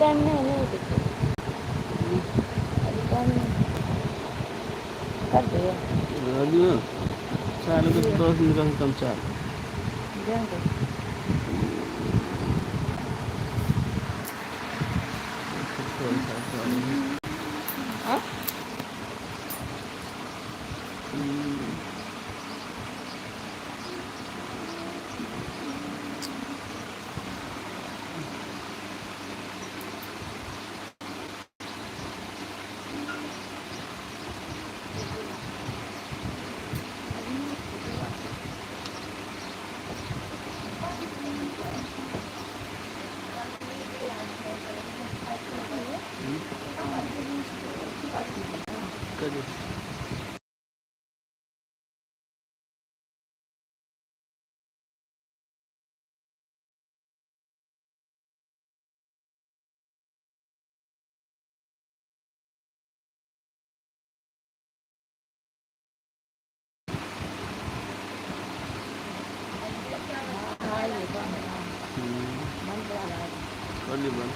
Time नहीं देखो, अभी टाइम नहीं कर दे चाल तो 10 दिन का कम चाल जाएंगे। हाँ हाँ ये बंद बंद करा रहा है। कर ली बंद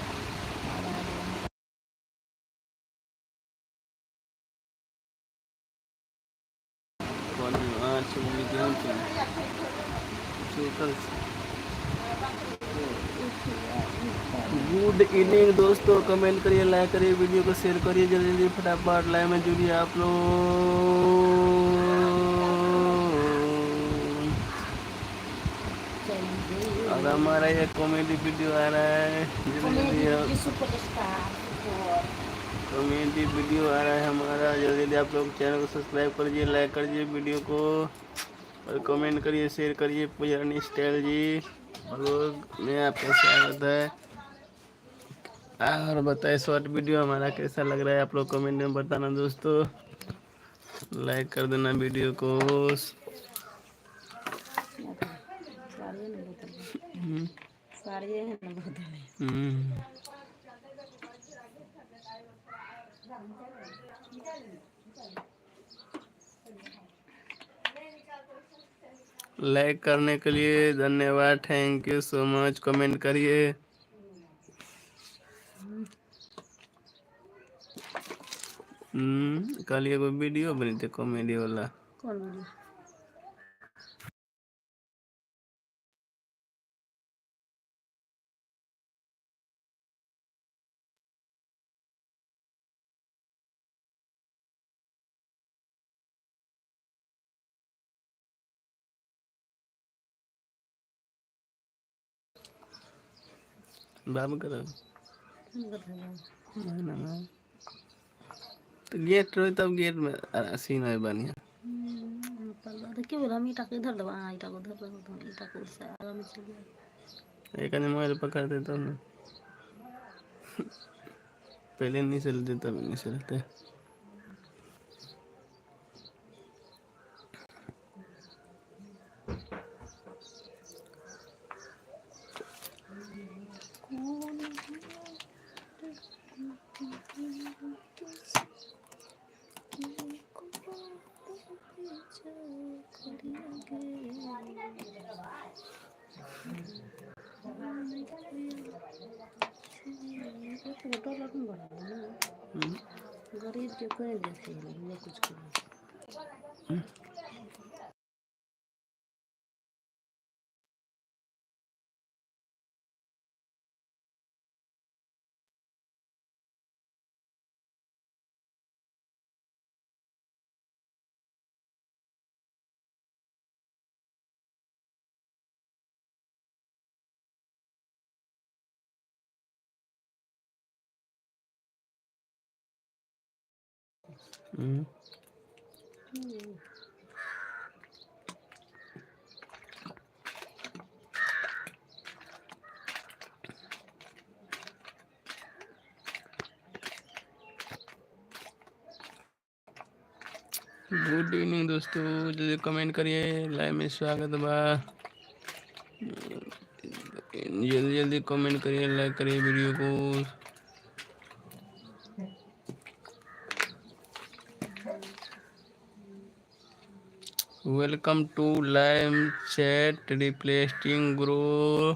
गुड इवनिंग दोस्तों, कमेंट करिए, लाइक करिए, वीडियो को शेयर करिए, जल्दी जल्दी फटाफट लाइव में जुड़िए आप लोग। और हमारा ये कॉमेडी वीडियो आ रहा है, जल्दी कॉमेडी वीडियो आ रहा है हमारा, जल्दी जल्दी आप लोग चैनल को सब्सक्राइब करिए, लाइक करिए वीडियो को और कमेंट करिए, शेयर करिए। पुजारनी स्टाइल जी और लोग में आपका स्वागत है। और बताए शॉर्ट वीडियो हमारा कैसा लग रहा है, आप लोग कमेंट में बताना दोस्तों, लाइक कर देना वीडियो को। साड़िए है ना बोतल लाइक करने के लिए धन्यवाद, thank you so much. Comment करिए। कल एगो वीडियो बनी थी कॉमेडी वाला। कौन वीडियो? बाबू करो बताओ तो गेट रही तब गेट में सीन है बढ़िया। देखिए बोला हम ईटा को इधर दबा, हाँ ईटा को उधर दबा, तो ईटा को उससे आगे में चल गया। एक मोबाइल पकड़ते तब ना, पहले नहीं चलते तब नहीं चलते। गरीब के कोई देखे नहीं कुछ करो। गुड इवनिंग दोस्तों, जल्दी कमेंट करिए, लाइव में स्वागत बा। जल्दी जल्दी कमेंट करिए, लाइक करिए वीडियो को। वेलकम टू लाइव चैट रिप्लेस्टिंग ग्रो।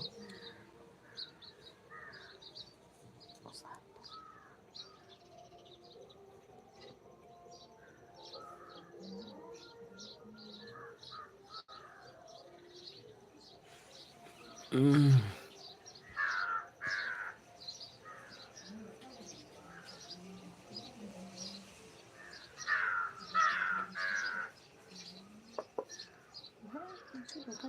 হ্যাঁ কিছু কথা